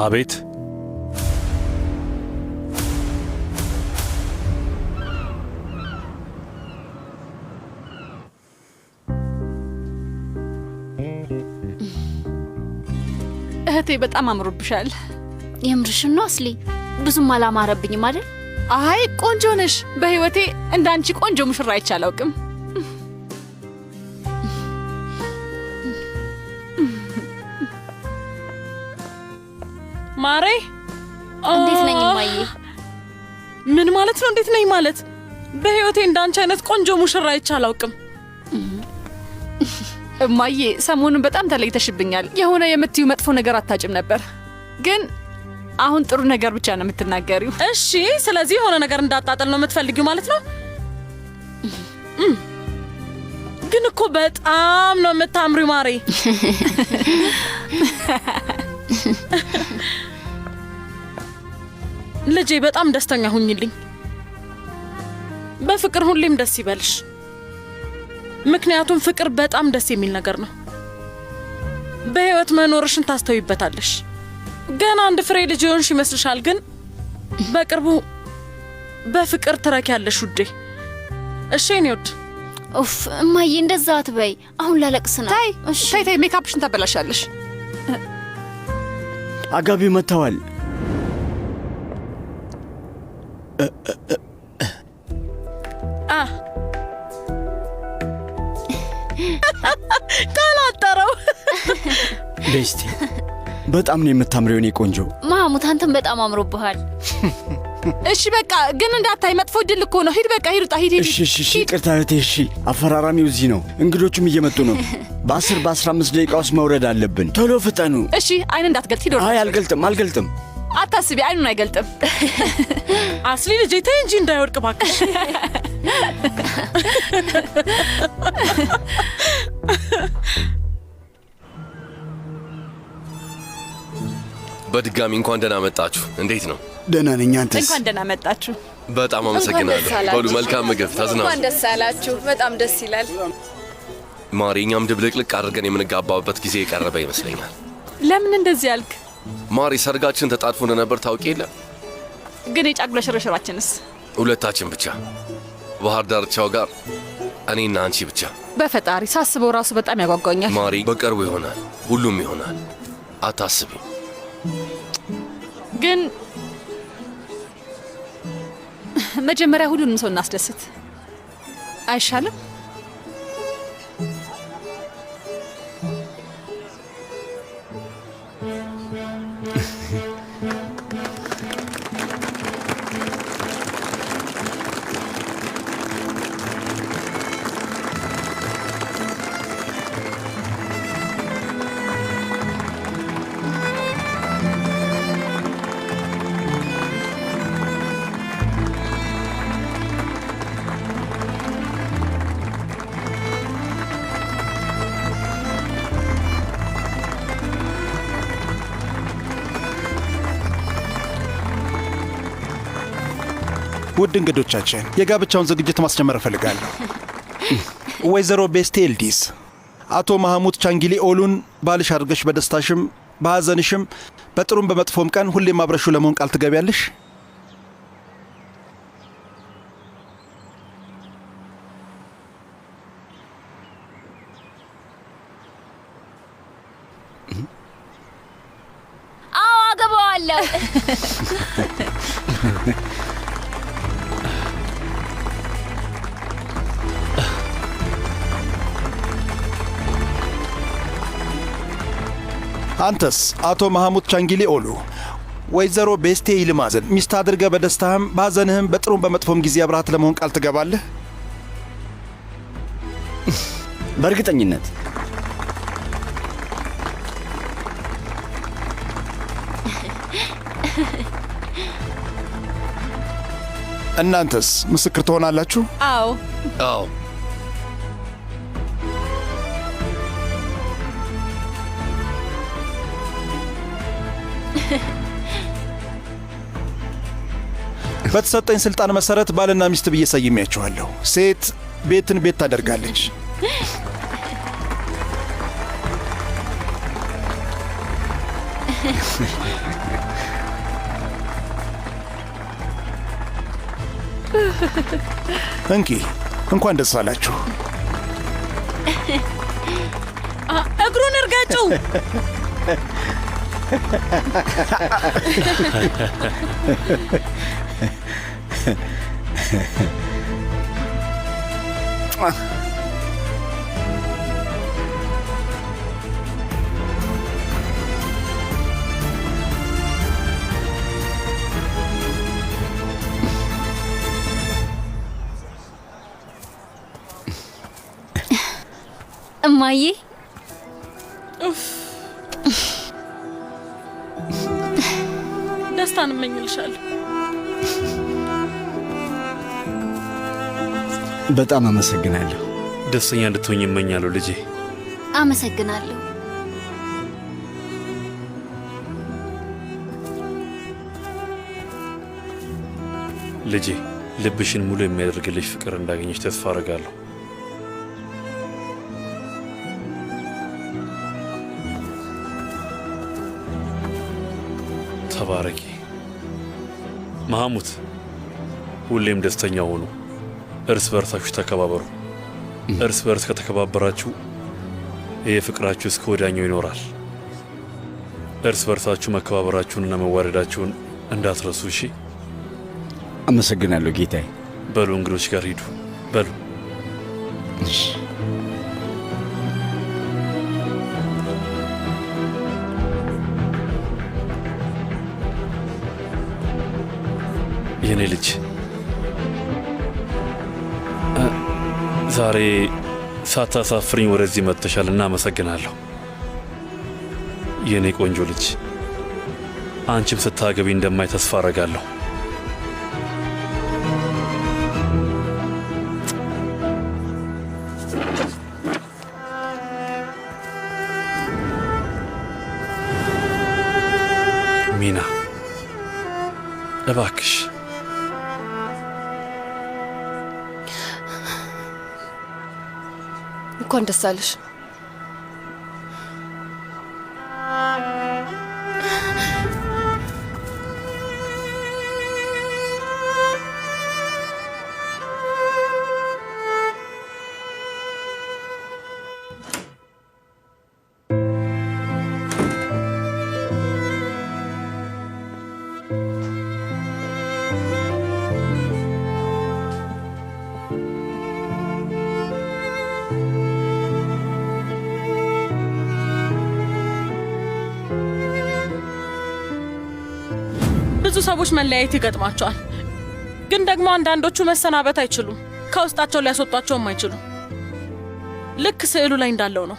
አቤት። እህቴ በጣም አምሮብሻል። የምርሽን ነው አስሊ? ብዙም አላማረብኝም አይደል? አይ ቆንጆ ነሽ። በህይወቴ እንዳንቺ ቆንጆ ሙሽራ አይቼ አላውቅም። ማሬ እንዴት ነኝ ማዬ? ምን ማለት ነው እንዴት ነኝ ማለት? በህይወቴ እንዳንቺ አይነት ቆንጆ ሙሽራ አይቼ አላውቅም። እማዬ ሰሞኑን በጣም ተለይተሽብኛል። የሆነ የምትዩ መጥፎ ነገር አታጭም ነበር፣ ግን አሁን ጥሩ ነገር ብቻ ነው የምትናገሪው። እሺ፣ ስለዚህ የሆነ ነገር እንዳጣጠል ነው የምትፈልጊው ማለት ነው? ግን እኮ በጣም ነው የምታምሪው ማሬ። ልጄ በጣም ደስተኛ ሁኝልኝ። በፍቅር ሁሌም ደስ ይበልሽ። ምክንያቱም ፍቅር በጣም ደስ የሚል ነገር ነው። በህይወት መኖርሽን ታስተውይበታለሽ። ገና አንድ ፍሬ ልጅ የሆንሽ ይመስልሻል፣ ግን በቅርቡ በፍቅር ትረኪያለሽ ውዴ። እሺ እኔ ውድ። ኡፍ እማዬ እንደዛ አትበይ። አሁን ላለቅስ ነው። ታይ ሜካፕሽን ታበላሻለሽ። አጋቢ መጥተዋል። ካላጠረው ቤስቲ በጣም ነው የምታምሪው የኔ ቆንጆ። ማሙት አንተም በጣም አምሮብሃል። እሺ በቃ ግን እንዳታይ፣ መጥፎ ድል እኮ ነው። ሂድ በቃ ሂድ፣ ውጣ ሂድ። እሺ ይቅርታ እህቴ። እሺ አፈራራሚው እዚህ ነው፣ እንግዶቹም እየመጡ ነው። በ10-15 ደቂቃ ውስጥ መውረድ አለብን። ቶሎ ፍጠኑ። እሺ አይን እንዳትገልጥ ሂድ። አይ አልገልጥም። አታስቢ፣ አይኑን አይገልጥም። አስሊ ልጄ ተይ እንጂ እንዳይወድቅ ባክሽ። በድጋሚ እንኳን ደህና መጣችሁ። እንዴት ነው? ደህና ነኝ። አንተስ? እንኳን ደህና መጣችሁ። በጣም አመሰግናለሁ። በሉ መልካም ምግብ ተዝናኑ። እንኳን ደስ አላችሁ። በጣም ደስ ይላል። ማሪ፣ እኛም ድብልቅልቅ አድርገን የምንጋባበት ጊዜ የቀረበ ይመስለኛል። ለምን እንደዚህ ያልክ? ማሪ፣ ሰርጋችን ተጣድፎ እንደነበር ታውቂ የለ? ግን የጫጉላ ሽርሽራችንስ? ሁለታችን ብቻ ባህር ዳርቻው ጋር እኔና አንቺ ብቻ። በፈጣሪ ሳስበው ራሱ በጣም ያጓጓኛል። ማሪ፣ በቅርቡ ይሆናል፣ ሁሉም ይሆናል፣ አታስቢ። ግን መጀመሪያ ሁሉንም ሰው እናስደስት አይሻልም? ውድ እንግዶቻችን የጋብቻውን ዝግጅት ማስጀመር እፈልጋለሁ። ወይዘሮ ቤስቲ ኤልዲስ፣ አቶ ማህሙድ ቻንጊሊ ኦሉን ባልሽ አድርገሽ በደስታሽም በሐዘንሽም በጥሩም በመጥፎም ቀን ሁሌም አብረሹ ለመሆን ቃል ትገቢያለሽ? አዎ አገባዋለሁ። አንተስ አቶ ማህሙድ ቻንጊሊ ኦሉ ወይዘሮ ቤስቴ ይልማዝን ሚስት አድርገህ በደስታህም በሐዘንህም በጥሩም በመጥፎም ጊዜ አብረሃት ለመሆን ቃል ትገባለህ? በእርግጠኝነት። እናንተስ ምስክር ትሆናላችሁ? አዎ አዎ። በተሰጠኝ ስልጣን መሰረት ባልና ሚስት ብዬ ሰይሜያችኋለሁ። ሴት ቤትን ቤት ታደርጋለች። እንኪ እንኳን ደስ አላችሁ። እግሩን እርገጩ። እማዬ ደስታን እመኝልሻለሁ። በጣም አመሰግናለሁ። ደስተኛ እንድትሆኝ እመኛለሁ ልጄ። አመሰግናለሁ። ልጄ ልብሽን ሙሉ የሚያደርግልሽ ፍቅር እንዳገኘሽ ተስፋ አደርጋለሁ። ተባረኪ። መሐሙት ሁሌም ደስተኛ ሆኑ። እርስ በርሳችሁ ተከባበሩ። እርስ በርስ ከተከባበራችሁ ይህ ፍቅራችሁ እስከ ወዲያኛው ይኖራል። እርስ በርሳችሁ መከባበራችሁንና መዋደዳችሁን እንዳትረሱ እሺ። አመሰግናለሁ ጌታዬ። በሉ እንግዶች ጋር ሂዱ። በሉ እሺ። የኔ ልጅ ዛሬ ሳታሳፍርኝ ወደዚህ መጥተሻል እና አመሰግናለሁ። የኔ ቆንጆ ልጅ አንቺም ስታገቢ እንደማይ ተስፋ አረጋለሁ። ሚና እባክሽ እንኳን ደስ አለሽ። ብዙ ሰዎች መለያየት ይገጥማቸዋል። ግን ደግሞ አንዳንዶቹ መሰናበት አይችሉም። ከውስጣቸው ሊያስወጧቸውም አይችሉም። ልክ ስዕሉ ላይ እንዳለው ነው።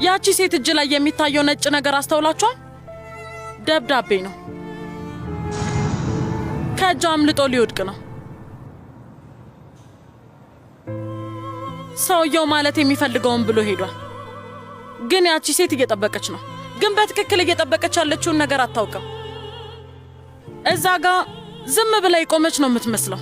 ያቺ ሴት እጅ ላይ የሚታየው ነጭ ነገር አስተውላችኋል? ደብዳቤ ነው። ከእጇ አምልጦ ሊወድቅ ነው። ሰውየው ማለት የሚፈልገውን ብሎ ሄዷል። ግን ያቺ ሴት እየጠበቀች ነው። ግን በትክክል እየጠበቀች ያለችውን ነገር አታውቅም። እዛ ጋ ዝም ብላ የቆመች ነው የምትመስለው።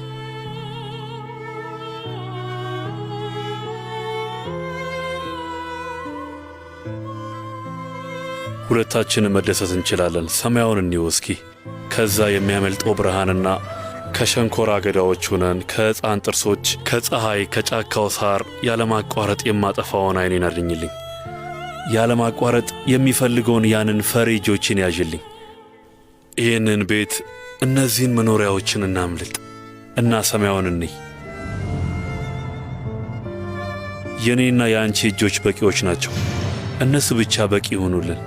ሁለታችንን መደሰት እንችላለን። ሰማያውን እንየው እስኪ። ከዛ የሚያመልጠው ብርሃንና ከሸንኮራ አገዳዎች ሆነን ከሕፃን ጥርሶች፣ ከፀሐይ፣ ከጫካው ሳር ያለማቋረጥ የማጠፋውን ዓይኔን አድኝልኝ። ያለማቋረጥ የሚፈልገውን ያንን ፈሪ እጆችን ያዥልኝ። ይህንን ቤት፣ እነዚህን መኖሪያዎችን እናምልጥ እና ሰማያውን እንይ። የእኔና የአንቺ እጆች በቂዎች ናቸው። እነሱ ብቻ በቂ ይሆኑልን።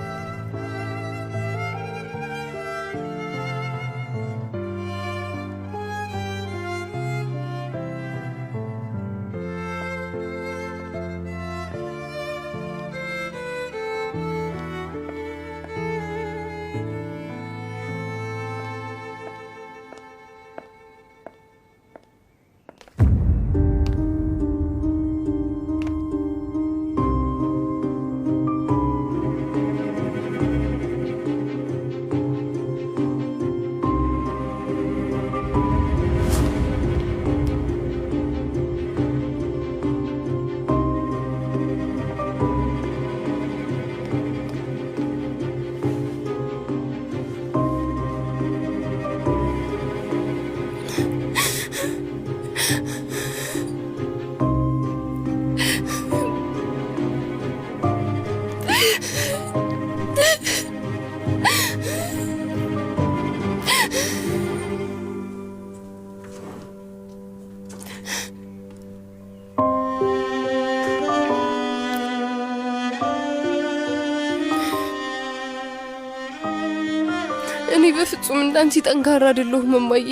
በፍጹም እንዳንቺ ጠንካራ አይደለሁም እማዬ።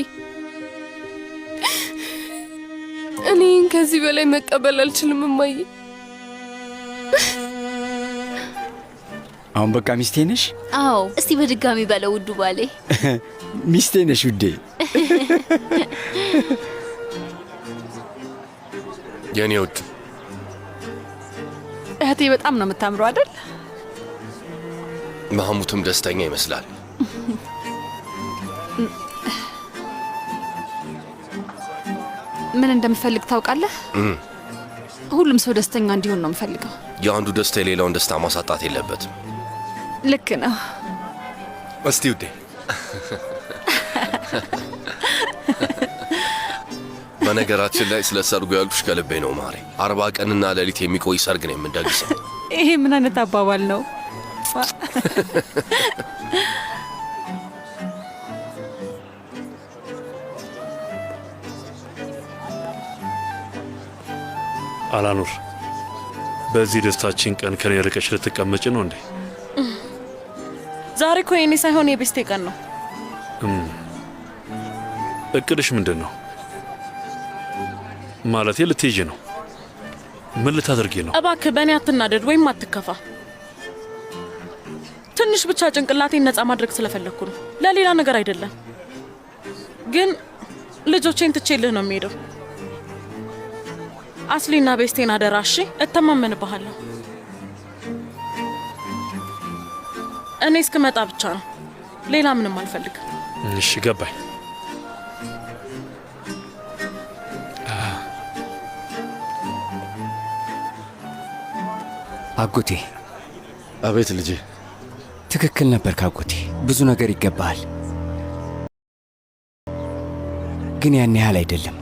እኔ ከዚህ በላይ መቀበል አልችልም እማዬ። አሁን በቃ ሚስቴ ነሽ? አዎ፣ እስቲ በድጋሚ በለው ውዱ ባሌ። ሚስቴ ነሽ ውዴ። የኔ ውድ እህቴ በጣም ነው የምታምረው አይደል? ማህሙትም ደስተኛ ይመስላል። ምን እንደምፈልግ ታውቃለህ? ሁሉም ሰው ደስተኛ እንዲሆን ነው የምፈልገው። የአንዱ ደስታ የሌላውን ደስታ ማሳጣት የለበትም። ልክ ነው። እስቲ ውዴ በነገራችን ላይ ስለ ሰርጉ ያልኩሽ ከልቤ ነው ማሬ። 40 ቀንና ሌሊት የሚቆይ ሰርግ ነው የምንደግሰው። ይሄ ምን አይነት አባባል ነው? አላኑር፣ በዚህ ደስታችን ቀን ከኔ ርቀሽ ልትቀመጭ ነው እንዴ? ዛሬ እኮ የኔ ሳይሆን የቤስቴ ቀን ነው። እቅድሽ ምንድን ነው? ማለቴ ልትሄጂ ነው? ምን ልታደርጊ ነው? እባክህ በእኔ አትናደድ ወይም አትከፋ። ትንሽ ብቻ ጭንቅላቴን ነፃ ማድረግ ስለፈለግኩ ነው፣ ለሌላ ነገር አይደለም። ግን ልጆቼን ትቼልህ ነው የሚሄደው። አስሊና ቤስቴን አደራ እሺ? እተማመንብሃለሁ። እኔ እስክመጣ ብቻ ነው፣ ሌላ ምንም አልፈልግም። እሺ ገባኝ። አጎቴ። አቤት ልጄ። ትክክል ነበር አጎቴ፣ ብዙ ነገር ይገባሃል፣ ግን ያን ያህል አይደለም።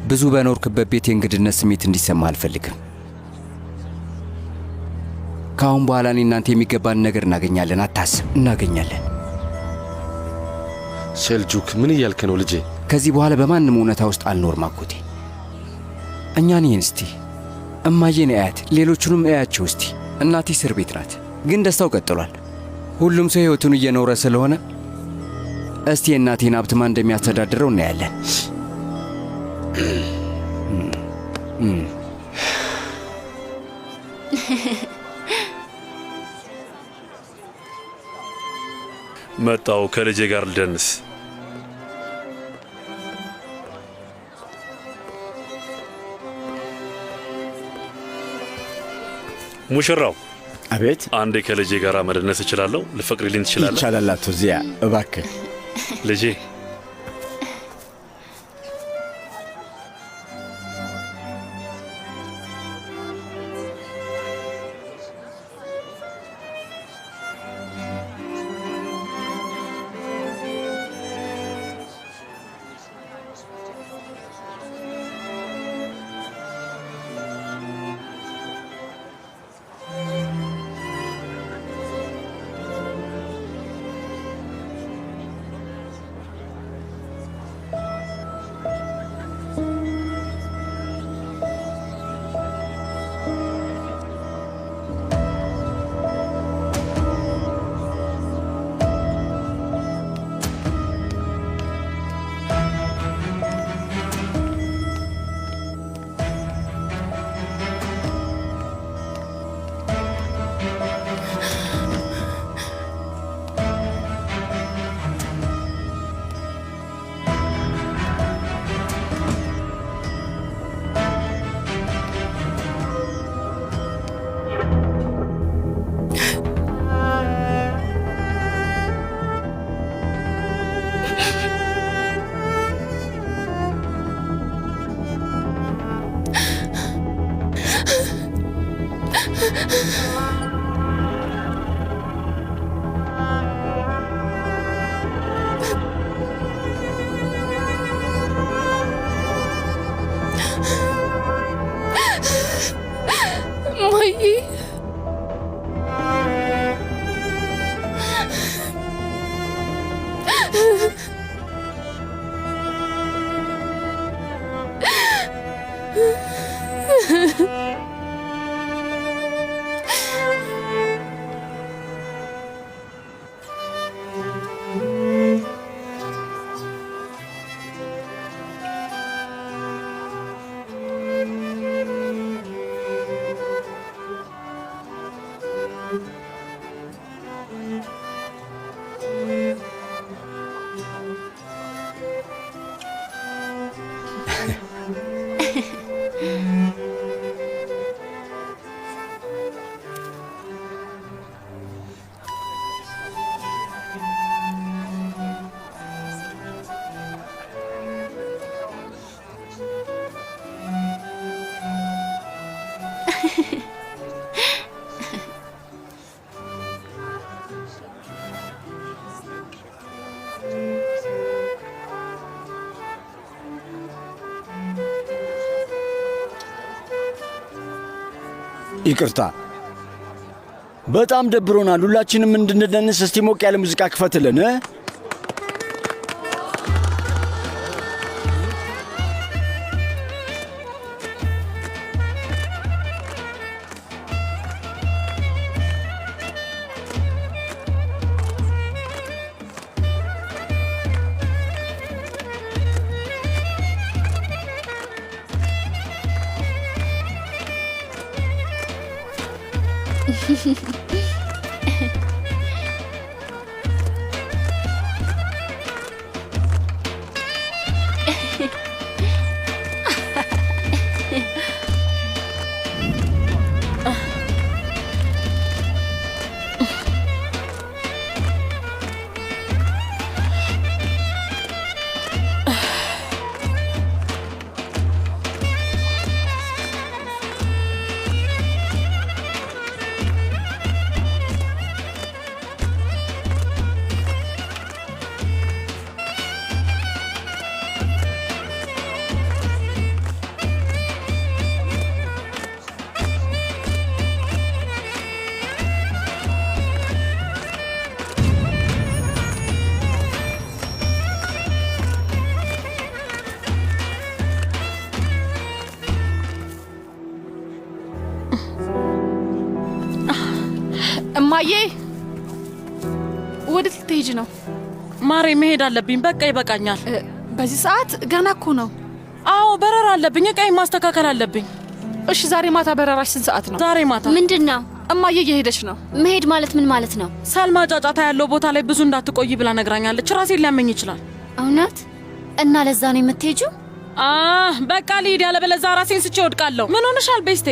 ብዙ በኖርክበት ቤት የእንግድነት ስሜት እንዲሰማ አልፈልግም። ከአሁን በኋላ እኔ እናንተ የሚገባን ነገር እናገኛለን፣ አታስብ፣ እናገኛለን። ሴልጁክ ምን እያልክ ነው ልጄ? ከዚህ በኋላ በማንም እውነታ ውስጥ አልኖርም አጎቴ። እኛን ይህን እስቲ እማዬን እያት፣ ሌሎቹንም እያቸው እስቲ። እናቴ እስር ቤት ናት፣ ግን ደስታው ቀጥሏል። ሁሉም ሰው ሕይወቱን እየኖረ ስለሆነ እስቲ የእናቴን ሀብት ማን እንደሚያስተዳድረው እናያለን። መጣው ከልጄ ጋር ልደንስ። ሙሽራው። አቤት። አንዴ ከልጄ ጋር መደነስ እችላለሁ? ልፈቅድልኝ ትችላለህ? ይቻላል አቶ ዚያ፣ እባክህ ልጄ። ይቅርታ፣ በጣም ደብሮናል። ሁላችንም እንድንደንስ እስቲ ሞቅ ያለ ሙዚቃ ክፈትልን። እማዬ ወዴት ልትሄጂ ነው? ማሬ መሄድ አለብኝ። በቃ ይበቃኛል። በዚህ ሰዓት ገና እኮ ነው። አዎ በረራ አለብኝ። እቃዬን ማስተካከል አለብኝ። እሺ ዛሬ ማታ በረራሽ ስንት ሰዓት ነው? ዛሬ ማታ። ምንድን ነው? እማዬ እየሄደች ነው። መሄድ ማለት ምን ማለት ነው? ሳልማ ጫጫታ ያለው ቦታ ላይ ብዙ እንዳትቆይ ብላ ነግራኛለች። ራሴን ሊያመኝ ይችላል። እውነት? እና ለዛ ነው የምትሄጂው? በቃ ልሂድ፣ ያለበለዚያ ራሴን ስቼ እወድቃለሁ። ምን ሆነሻል ቤስቴ?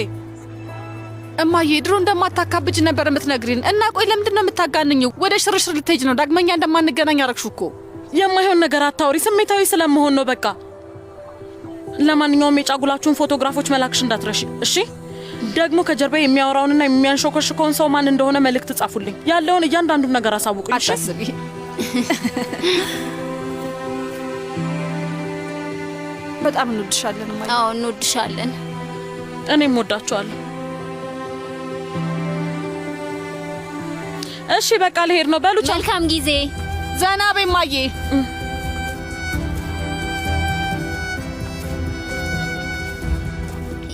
እማዬ ድሮ እንደማታካብጅ ነበር የምትነግሪን እና ቆይ ለምንድን ነው የምታጋንኝው? ወደ ሽርሽር ልትሄጂ ነው? ዳግመኛ እንደማንገናኝ አረግሹ እኮ። የማይሆን ነገር አታውሪ። ስሜታዊ ስለመሆን ነው በቃ። ለማንኛውም የጫጉላችሁን ፎቶግራፎች መላክሽ እንዳትረሺ እሺ? ደግሞ ከጀርባ የሚያወራውንና የሚያንሾከሽከውን ሰው ማን እንደሆነ መልእክት ጻፉልኝ። ያለውን እያንዳንዱን ነገር አሳውቁኝ። አታስቢ። በጣም እንወድሻለን እማዬ። አዎ እንወድሻለን። እኔም ወዳችኋለሁ። እሺ በቃ ልሄድ ነው። በሉ መልካም ጊዜ። ዘና በይ እማዬ።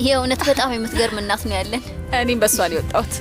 የእውነት በጣም የምትገርም እናት ነው ያለን። እኔም በሷ ነው የወጣሁት።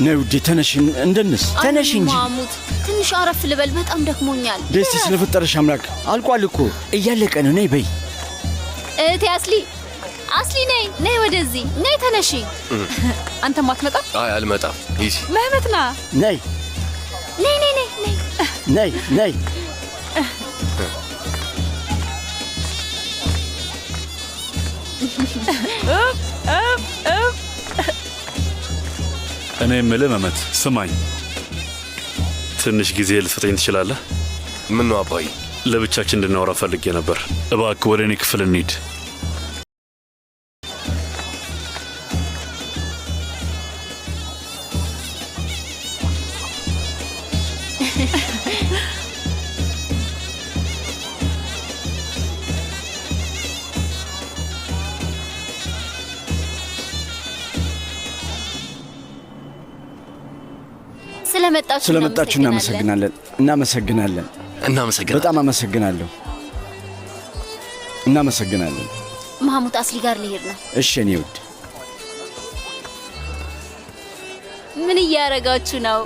ነይ ውዴ ተነሽ፣ እንደንስ። ተነሽ እንጂ ማሙት፣ ትንሽ አረፍ ልበል። በጣም ደክሞኛል። ቤስቲ ስለፈጠረሽ አምላክ አልቋል እኮ እያለቀ ነው። ነይ በይ። እህቴ አስሊ ነይ ወደዚህ ነይ፣ ተነሺ። አንተም አትመጣም? አይ አልመጣም። ይሲ መህመት ና። ነይ ነይ ነይ። እኔ የምልህ መመት ስማኝ፣ ትንሽ ጊዜ ልትሰጠኝ ትችላለህ? ምን ነው አባዬ? ለብቻችን እንድናወራ ፈልጌ ነበር። እባክህ ወደ እኔ ክፍል እንሂድ። ስለመጣችሁ እናመሰግናለን። በጣም አመሰግናለሁ። እናመሰግናለን። ማሙት አስሊ ጋር ልሄድ ነው። እሺ እኔ ውድ። ምን እያረጋችሁ ነው?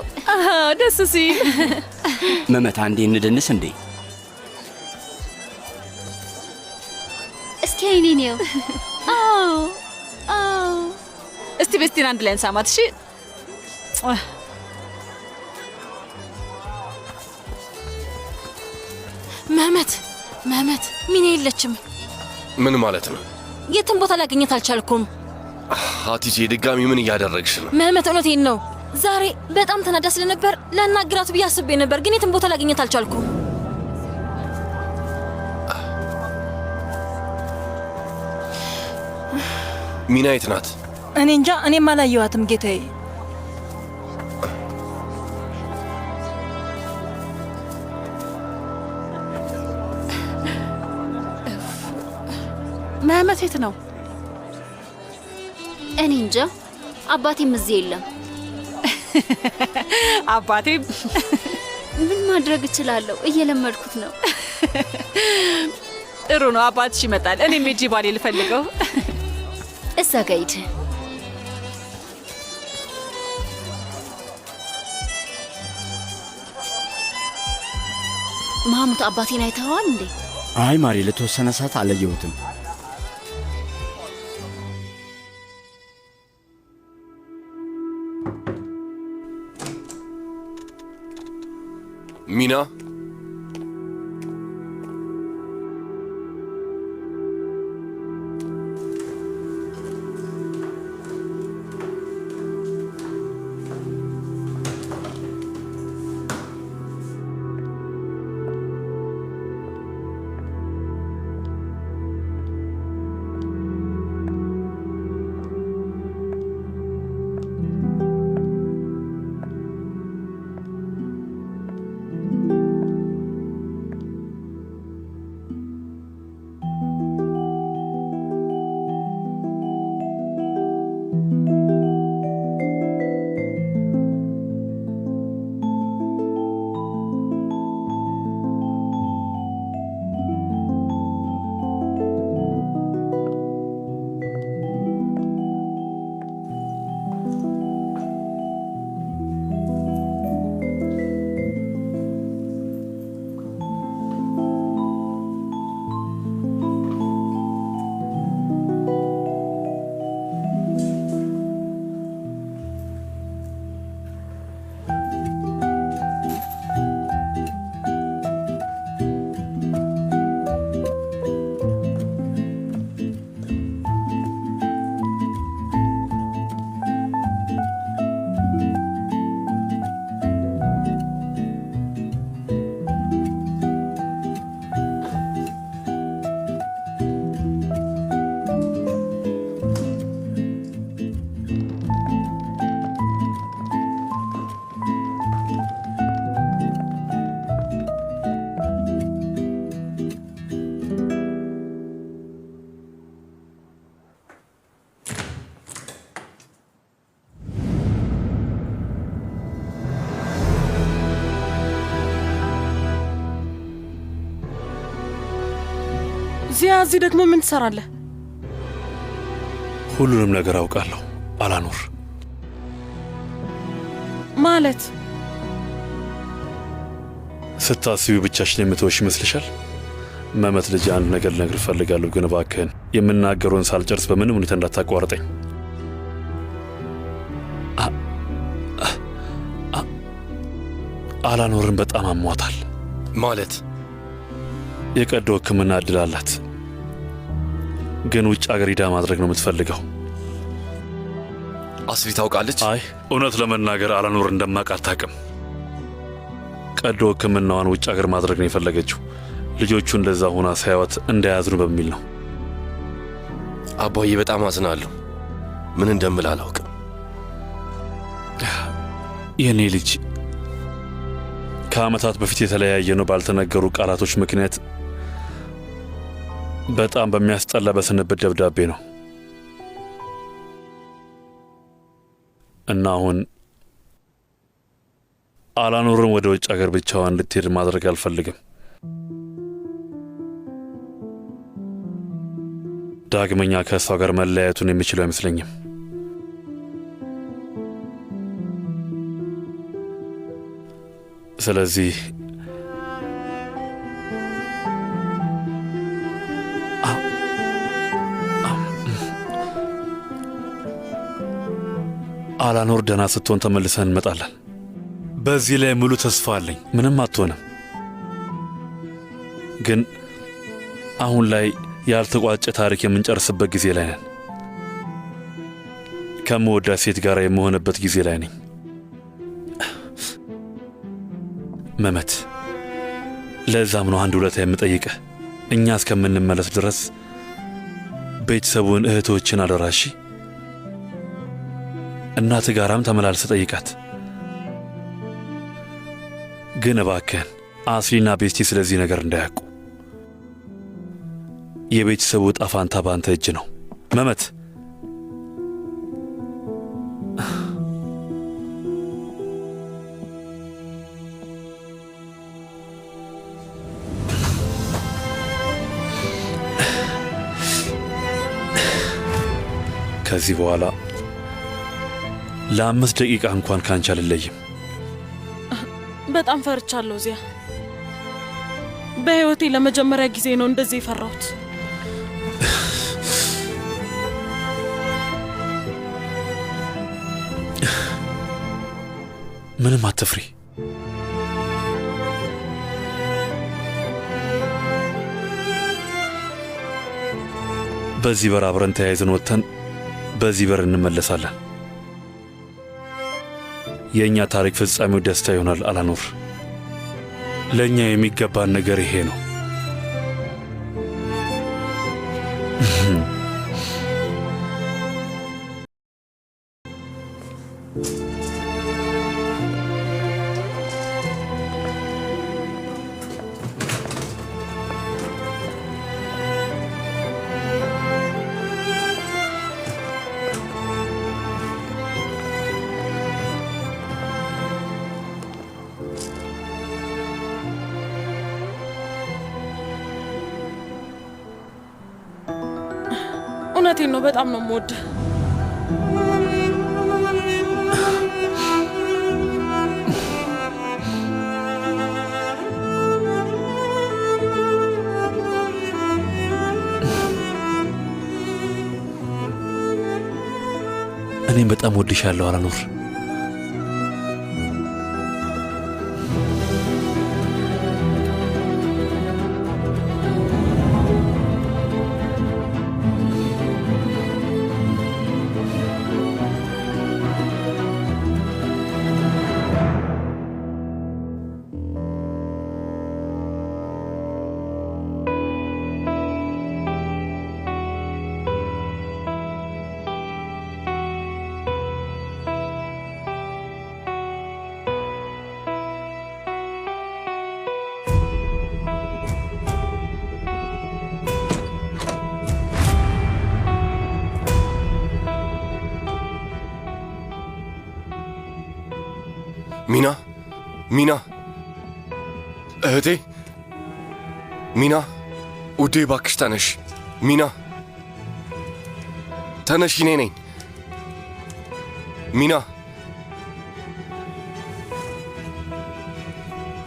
ደስ ሲል። መመት አንዴ እንደንስ እንዴ? እስኪ አይኔ ነው። እስቲ ቤስቲን አንድ ላይ እንሳማት። እሺ መህመት ሚና የለችም። ምን ማለት ነው? የትም ቦታ ላገኘት አልቻልኩም። ሀቲጄ ድጋሚ ምን እያደረግሽ ነው? መህመት እውነቴን ነው። ዛሬ በጣም ተናዳ ስለነበር ላናግራት ብዬ አስቤ ነበር፣ ግን የትም ቦታ ላገኘት አልቻልኩም። ሚና የት ናት? እኔ እንጃ፣ እኔም አላየኋትም ጌታዬ። መህመት የት ነው? እኔ እንጃ። አባቴም እዚህ የለም። አባቴም ምን ማድረግ እችላለሁ? እየለመድኩት ነው። ጥሩ ነው። አባትሽ ይመጣል። እኔም ሄጄ ባሌ ልፈልገው። እዛ ጋ ሂድ። ማሙት አባቴን አይተኸዋል እንዴ? አይ ማሪ፣ ለተወሰነ ሰዓት አላየሁትም። ሚና ዚያ፣ እዚህ ደግሞ ምን ትሰራለህ? ሁሉንም ነገር አውቃለሁ አላኑር። ማለት ስታስቢው ብቻሽን የምትወሽ ይመስልሻል? መመት ልጅ፣ አንድ ነገር ልነግር እፈልጋለሁ፣ ግን እባክህን የምናገረውን ሳልጨርስ በምንም ሁኔታ እንዳታቋርጠኝ። አላኖርን በጣም አሟታል። ማለት የቀዶ ሕክምና እድል አላት፣ ግን ውጭ አገር ሂዳ ማድረግ ነው የምትፈልገው። አስሊ ታውቃለች? አይ እውነት ለመናገር አላኖር እንደማውቅ አታውቅም። ቀዶ ሕክምናዋን ውጭ አገር ማድረግ ነው የፈለገችው። ልጆቹ እንደዛ ሆና ሳያወት እንዳያዝኑ በሚል ነው። አባዬ በጣም አዝናለሁ። ምን እንደምል አላውቅም። የኔ ልጅ ከዓመታት በፊት የተለያየ ነው ባልተነገሩ ቃላቶች ምክንያት በጣም በሚያስጠላ በስንብት ደብዳቤ ነው እና አሁን አላኖርን ወደ ውጭ አገር ብቻዋን እንድትሄድ ማድረግ አልፈልግም። ዳግመኛ ከእሷ ጋር መለያየቱን የሚችለው አይመስለኝም። ስለዚህ አላኖር ደህና ስትሆን ተመልሰን እንመጣለን። በዚህ ላይ ሙሉ ተስፋ አለኝ። ምንም አትሆንም። ግን አሁን ላይ ያልተቋጨ ታሪክ የምንጨርስበት ጊዜ ላይ ነን። ከምወዳት ሴት ጋር የምሆንበት ጊዜ ላይ ነኝ። መመት፣ ለዛም ነው አንድ ውለታ የምጠይቅህ። እኛ እስከምንመለስ ድረስ ቤተሰቡን፣ እህቶችን አደራሺ እናት ጋራም ተመላልሰ ጠይቃት። ግን እባክህን አስሊና ቤስቲ ስለዚህ ነገር እንዳያውቁ። የቤተሰቡ ዕጣ ፋንታ ባንተ እጅ ነው መመት። ከዚህ በኋላ ለ5 ደቂቃ እንኳን ካንቺ አልለይም። በጣም ፈርቻለሁ ዚያ። በሕይወቴ ለመጀመሪያ ጊዜ ነው እንደዚህ የፈራሁት። ምንም አትፍሪ። በዚህ በር አብረን ተያይዘን ወጥተን በዚህ በር እንመለሳለን። የእኛ ታሪክ ፍጻሜው ደስታ ይሆናል። አላኖር፣ ለእኛ የሚገባን ነገር ይሄ ነው። እውነቴን ነው። በጣም ነው የምወድህ። እኔም በጣም ወድሻለሁ አላኖር። ሚና፣ ሚና፣ እህቴ ሚና፣ ውዴ እባክሽ ተነሽ። ሚና ተነሽ፣ እኔ ነኝ። ሚና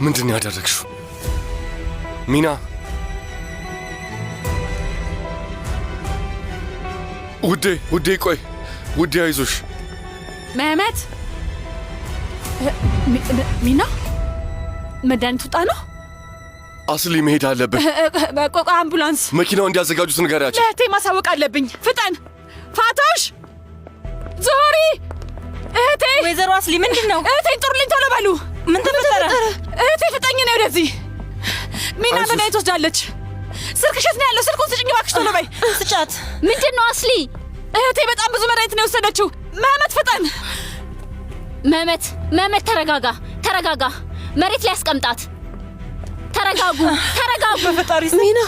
ምንድን ያደረግሽው? ሚና ውዴ ቆይ ውዴ አይዞሽ። መህመት ሚና መድኃኒት ውጣ ነው። አስሊ መሄድ አለብን። አምቡላንስ መኪናው እንዲያዘጋጁት ንገሪያቸው። ለእህቴ ማሳወቅ አለብኝ። ፍጠን ፋቶሽ ዞሪ። እህቴ ወይዘሮ አስሊ ምንድን ነው? እህቴን ጥሩልኝ ቶሎ በሉ። ምን ተፈጠረ? እህቴ ፍጠኝ ነው ወደዚህ። ሚና መድኃኒት ወስዳለች። ስልክሽ የት ነው ያለው? ስልኩን ስጭኝ እባክሽ ቶሎ በይ። ስጫት። ምንድን ነው አስሊ? እህቴ በጣም ብዙ መድኃኒት ነው የወሰደችው። መህመት ፍጠን። መህመት ተረጋጋ። መሬት ላይ አስቀምጣት። ተረጋጉ። በፈጣሪ ሚና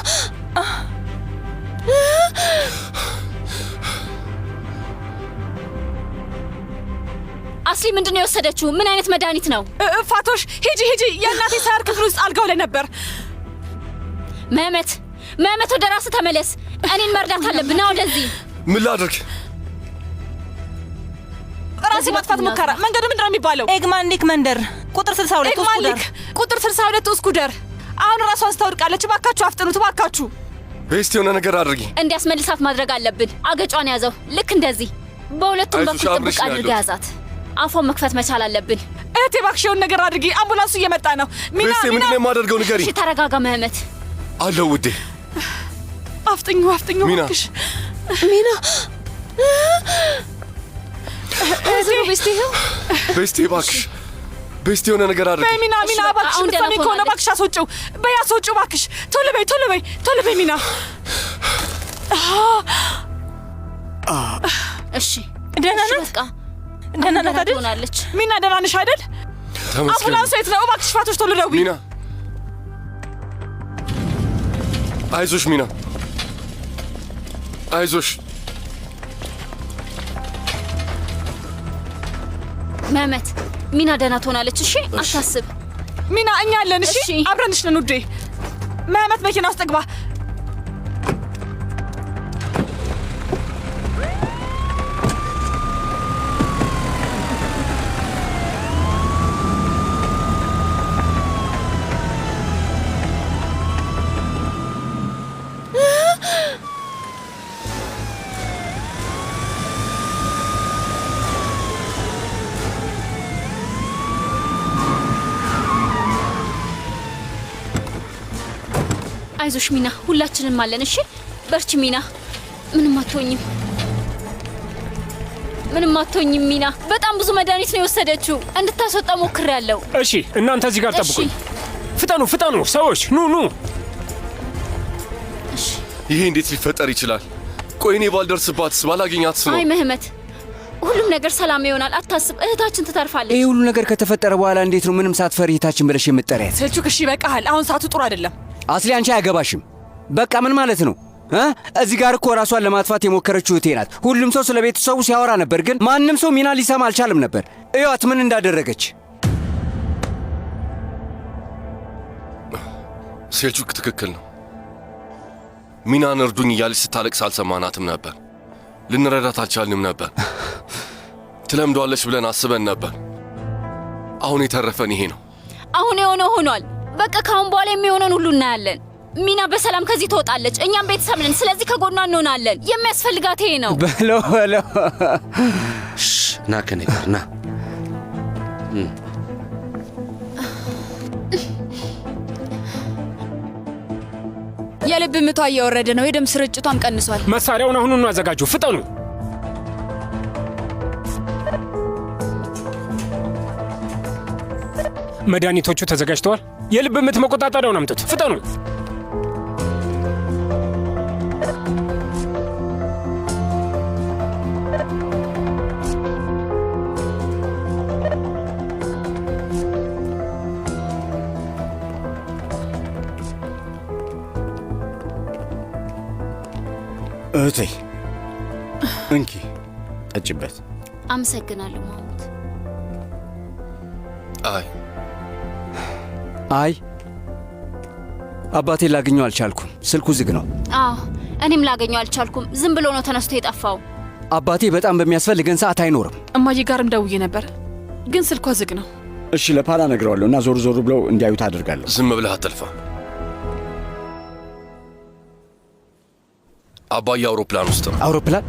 አስሊ ምንድን ነው የወሰደችው? ምን አይነት መድኃኒት ነው? ፋቶሽ ሂጂ። የእናቴ ሳር ክፍል ውስጥ አልጋው ላይ ነበር። መህመት ወደ ራስህ ተመለስ። እኔን መርዳት አለብን። ና ወደዚህ። ምን ላድርግ? ራሴ ማጥፋት ሙከራ። መንገዱ ምንድን ነው የሚባለው? ኤግማንሊክ መንደር ቁጥር 62 ኤግማንሊክ ቁጥር 62 እስኩደር። አሁን ራሷን ስታወድቃለች። እባካችሁ አፍጥኑት እባካችሁ። ቤስት የሆነ ነገር አድርጊ። እንዲያስመልሳት ማድረግ አለብን። አገጯን ያዘው። ልክ እንደዚህ በሁለቱም በኩል ጥብቅ አድርገህ ያዛት። አፏን መክፈት መቻል አለብን። እህቴ እባክሽ የሆነ ነገር አድርጊ። አምቡላንሱ እየመጣ ነው። ቤስት ምንድን ነው የማደርገው? ንገሪ። እሺ ተረጋጋ መህመት። አለው ውዴ። አፍጥኙ ሚና እባክሽ። ሚና ቤስቴ እባክሽ ቤስቴ የሆነ ነገር አድርጊ። ሚና እባክሽ ምትሰሚ ከሆነ እባክሽ አስወጪው። አስወጪው እባክሽ። ቶሎ በይ ሚና። እሺ ደህና ናት? በቃ ደህና ናት አይደል? ትሆናለች። ሚና ደህና ነሽ አይደል? አምቡላንሱ የት ነው? እባክሽ ፋቶሽ ቶሎ ደውይ። ሚና አይዞሽ ሚና አይዞሽ። መህመት ሚና ደህና ትሆናለች። እሺ አታስብ ሚና፣ እኛ አለን። እሺ አብረንሽ ነን ውዴ። መህመት መኪና ውስጥ ግባ። አይዞሽ ሚና፣ ሁላችንም አለን። እሺ በርቺ ሚና። ምንም አትሆኝም ሚና። በጣም ብዙ መድኃኒት ነው የወሰደችው። እንድታስወጣ ሞክሬያለሁ። እሺ እናንተ እዚህ ጋር ጠብቁኝ። ፍጠኑ ሰዎች ኑ። እሺ ይሄ እንዴት ሊፈጠር ይችላል? ቆይ እኔ ባልደርስባትስ? ባላገኛትስ ነው? አይ መህመት፣ ሁሉም ነገር ሰላም ይሆናል። አታስብ፣ እህታችን ትተርፋለች። ይህ ሁሉ ነገር ከተፈጠረ በኋላ እንዴት ነው ምንም ሳትፈሪ እህታችን ብለሽ የምትጠሪያት? ሴልቹክ እሺ ይበቃሃል። አሁን ሰዓቱ ጥሩ አይደለም። አስሊ አንቺ አያገባሽም። በቃ ምን ማለት ነው? እዚህ ጋር እኮ ራሷን ለማጥፋት የሞከረችው እህቴ ናት። ሁሉም ሰው ስለ ቤተሰቡ ሲያወራ ነበር፣ ግን ማንም ሰው ሚና ሊሰማ አልቻለም ነበር። እዩዋት ምን እንዳደረገች። ሴልቹክ ትክክል ነው። ሚናን እርዱኝ እያለች ስታለቅስ አልሰማናትም ነበር። ልንረዳት አልቻልንም ነበር። ትለምዷለች ብለን አስበን ነበር። አሁን የተረፈን ይሄ ነው። አሁን የሆነው ሆኗል። በቃ ካሁን በኋላ የሚሆነውን ሁሉ እናያለን። ሚና በሰላም ከዚህ ትወጣለች። እኛም ቤተሰብ ነን፣ ስለዚህ ከጎኗ እንሆናለን። የሚያስፈልጋት ይሄ ነው። በለው ና ከኔ ጋር ና። የልብ ምቷ እየወረደ ነው። የደም ስርጭቷም ቀንሷል። መሳሪያውን አሁኑኑ አዘጋጁ። ፍጠኑ። መድኃኒቶቹ ተዘጋጅተዋል። የልብ ምት መቆጣጠሪያውን አምጡት። ፍጠኑ። እህቴ እንኪ ጠጭበት። አመሰግናለሁ ማሙት። አይ አባቴ ላገኘው አልቻልኩም። ስልኩ ዝግ ነው። አዎ እኔም ላገኘው አልቻልኩም። ዝም ብሎ ነው ተነስቶ የጠፋው። አባቴ በጣም በሚያስፈልገን ሰዓት አይኖርም። እማዬ ጋርም ደውዬ ነበር፣ ግን ስልኳ ዝግ ነው። እሺ ለፓራ እነግረዋለሁ እና ዞር ዞር ብለው እንዲያዩት አደርጋለሁ። ዝም ብለህ አትልፋ። አባዬ አውሮፕላን ውስጥ ነው። አውሮፕላን?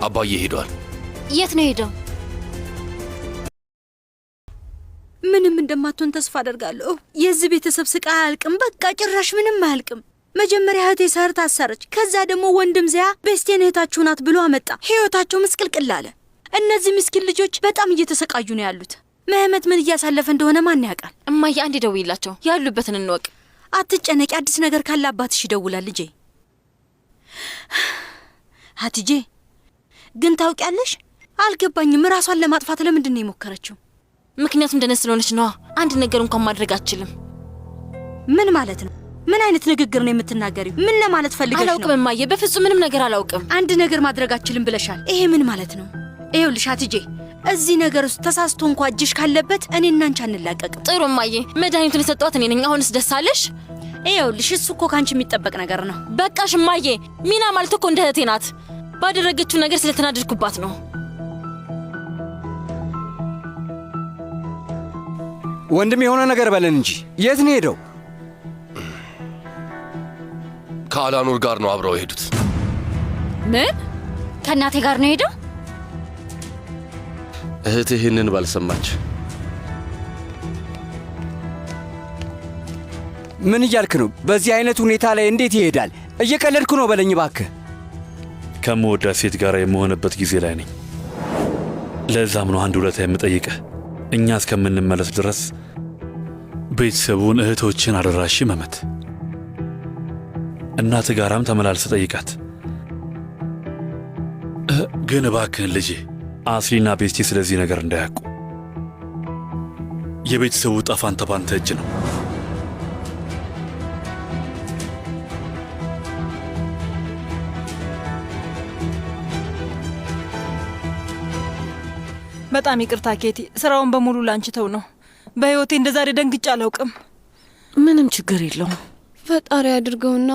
አባዬ ሄዷል። የት ነው ሄደው? ምንም እንደማትሆን ተስፋ አደርጋለሁ። የዚህ ቤተሰብ ስቃይ አያልቅም። በቃ ጭራሽ ምንም አያልቅም። መጀመሪያ እህቴ ሰህር ታሰረች። ከዛ ደግሞ ወንድም ዚያ ቤስቴን እህታችሁ ናት ብሎ አመጣ። ህይወታቸው ምስቅልቅል አለ። እነዚህ ምስኪን ልጆች በጣም እየተሰቃዩ ነው ያሉት። መህመት ምን እያሳለፈ እንደሆነ ማን ያውቃል? እማዬ አንድ ደውይላቸው፣ ያሉበትን እንወቅ። አትጨነቂ፣ አዲስ ነገር ካለ አባትሽ ይደውላል ልጄ። ሀቲጄ ግን ታውቂያለሽ፣ አልገባኝም። ራሷን ለማጥፋት ለምንድን ነው የሞከረችው? ምክንያቱም ደነስ ስለሆነች ነዋ። አንድ ነገር እንኳን ማድረግ አትችልም። ምን ማለት ነው? ምን አይነት ንግግር ነው የምትናገሪው? ምን ለማለት ፈልገሽ ነው? አላውቅም እማዬ፣ በፍጹም ምንም ነገር አላውቅም። አንድ ነገር ማድረግ አትችልም ብለሻል። ይሄ ምን ማለት ነው? ይኸውልሽ ሀቲጄ፣ እዚህ ነገር ውስጥ ተሳስቶ እንኳ እጅሽ ካለበት እኔና አንቺ አንላቀቅም። ጥሩ እማዬ፣ መድኃኒቱን የሰጠኋት እኔ ነኝ። አሁንስ ደስ አለሽ? ይኸውልሽ እሱ እኮ ካንቺ የሚጠበቅ ነገር ነው። በቃሽ እማዬ። ሚና ማለት እኮ እንደ እህቴ ናት። ባደረገችው ነገር ስለተናደድኩባት ነው። ወንድም የሆነ ነገር በለን እንጂ የት ነው ሄደው? ከአላኑር ጋር ነው አብረው የሄዱት። ምን? ከእናቴ ጋር ነው ሄደው? እህት ይህንን ባልሰማች። ምን እያልክ ነው? በዚህ አይነት ሁኔታ ላይ እንዴት ይሄዳል? እየቀለድኩ ነው በለኝ እባክህ። ከምወዳት ሴት ጋር የምሆንበት ጊዜ ላይ ነኝ። ለዛም ነው አንድ ውለታ የምጠይቅህ። እኛ እስከምንመለስ ድረስ ቤተሰቡን፣ እህቶችን አደራሽ መመት። እናት ጋራም ተመላልሰ ጠይቃት። ግን እባክህን ልጄ፣ አስሊና ቤስቴ ስለዚህ ነገር እንዳያውቁ። የቤተሰቡ ጣፋንታ ባንተ እጅ ነው። በጣም ይቅርታ ኬቲ፣ ስራውን በሙሉ ላንቺ ተው ነው። በህይወቴ እንደዛሬ ደንግጬ አላውቅም። ምንም ችግር የለውም። ፈጣሪ አድርገውና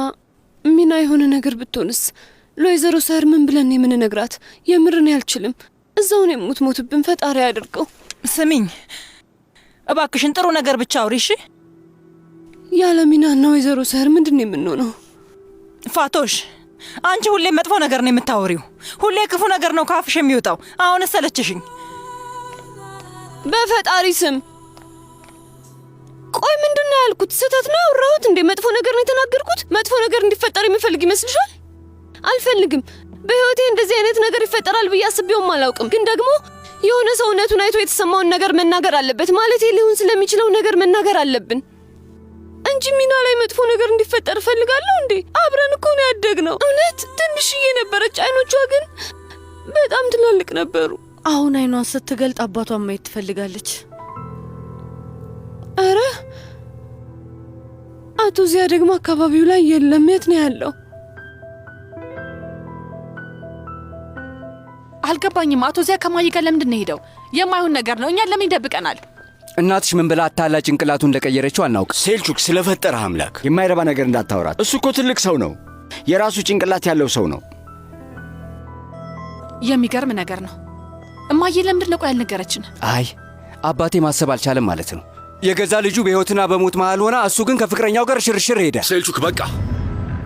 ሚና የሆነ ነገር ብትሆንስ? ለወይዘሮ ሰህር ምን ብለን የምንነግራት? የምርን ያልችልም። እዛውን የምትሞትብን ፈጣሪ አድርገው። ስሚኝ እባክሽን፣ ጥሩ ነገር ብቻ አውሪ እሺ? ያለ ሚናና ወይዘሮ ሰህር ምንድን ነው የምንሆነው? ፋቶሽ፣ አንቺ ሁሌ መጥፎ ነገር ነው የምታወሪው። ሁሌ ክፉ ነገር ነው ካፍሽ የሚወጣው። አሁን ሰለችሽኝ። በፈጣሪ ስም ቆይ፣ ምንድን ነው ያልኩት? ስህተት ነው ያወራሁት እንዴ? መጥፎ ነገር ነው የተናገርኩት? መጥፎ ነገር እንዲፈጠር የሚፈልግ ይመስልሻል? አልፈልግም። በህይወቴ እንደዚህ አይነት ነገር ይፈጠራል ብዬ አስቤውም አላውቅም። ግን ደግሞ የሆነ ሰው እውነቱን አይቶ የተሰማውን ነገር መናገር አለበት። ማለት ሊሆን ስለሚችለው ነገር መናገር አለብን እንጂ ሚና ላይ መጥፎ ነገር እንዲፈጠር እፈልጋለሁ እንዴ? አብረን እኮ ነው ያደግነው። እውነት ትንሽዬ ነበረች፣ አይኖቿ ግን በጣም ትላልቅ ነበሩ። አሁን አይኗን ስትገልጥ አባቷን ማየት ትፈልጋለች። አረ አቶ ዚያ ደግሞ አካባቢው ላይ የለም። የት ነው ያለው? አልገባኝም። አቶ ዚያ ከማዬ ጋር ለምንድን ነው ሄደው? የማይሆን ነገር ነው። እኛን ለምን ይደብቀናል? እናትሽ ምን ብላ አታላ ጭንቅላቱ እንደቀየረችው አናውቅ። ሴልቹክ፣ ስለፈጠረህ አምላክ የማይረባ ነገር እንዳታወራት። እሱ እኮ ትልቅ ሰው ነው። የራሱ ጭንቅላት ያለው ሰው ነው። የሚገርም ነገር ነው። እማዬ ለምንድን ነው ቆይ ያልነገረችን? አይ አባቴ ማሰብ አልቻለም ማለት ነው። የገዛ ልጁ በሕይወትና በሞት መሃል ሆና፣ እሱ ግን ከፍቅረኛው ጋር ሽርሽር ሄደ። ሴልቹክ፣ በቃ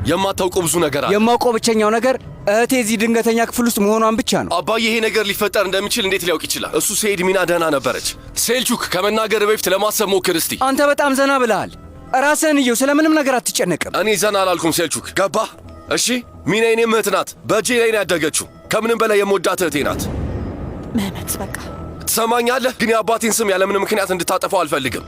የማታውቀው ብዙ ነገር አለ። የማውቀው ብቸኛው ነገር እህቴ እዚህ ድንገተኛ ክፍል ውስጥ መሆኗን ብቻ ነው። አባዬ ይሄ ነገር ሊፈጠር እንደሚችል እንዴት ሊያውቅ ይችላል? እሱ ሲሄድ ሚና ደህና ነበረች። ሴልቹክ፣ ከመናገር በፊት ለማሰብ ሞክር እስቲ። አንተ በጣም ዘና ብለሃል። ራስህን እየው፣ ስለምንም ነገር አትጨነቅም። እኔ ዘና አላልኩም ሴልቹክ፣ ገባህ? እሺ ሚና የኔም እህት ናት። በእጄ ላይ ነው ያደገችው። ከምንም በላይ የምወዳት እህቴ ናት። መህመት በቃ ትሰማኛለህ? ግን የአባቴን ስም ያለምንም ምክንያት እንድታጠፋው አልፈልግም።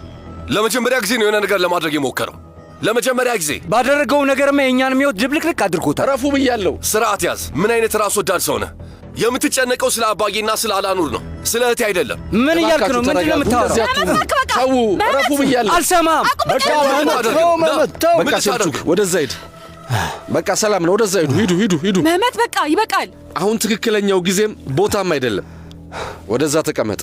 ለመጀመሪያ ጊዜ ነው የሆነ ነገር ለማድረግ የሞከረው። ለመጀመሪያ ጊዜ ባደረገው ነገርማ የእኛንም ሕይወት ድብልቅልቅ አድርጎታል። ረፉ ብያለሁ። ስርዓት ያዝ። ምን አይነት ራስ ወዳድ ሰው ነህ? የምትጨነቀው ስለ አባዬና ስለ አላኑር ነው፣ ስለ እህቴ አይደለም። ምን እያልክ ነው? ምንድን ነው የምታወራው? ተው፣ ረፉ ብያለሁ። አልሰማም። በቃ ሴልቹክ፣ ወደዛ ሂድ። በቃ ሰላም ነው። ወደዛ ሂዱ። መህመት በቃ ይበቃል። አሁን ትክክለኛው ጊዜም ቦታም አይደለም። ወደዛ ተቀመጥ።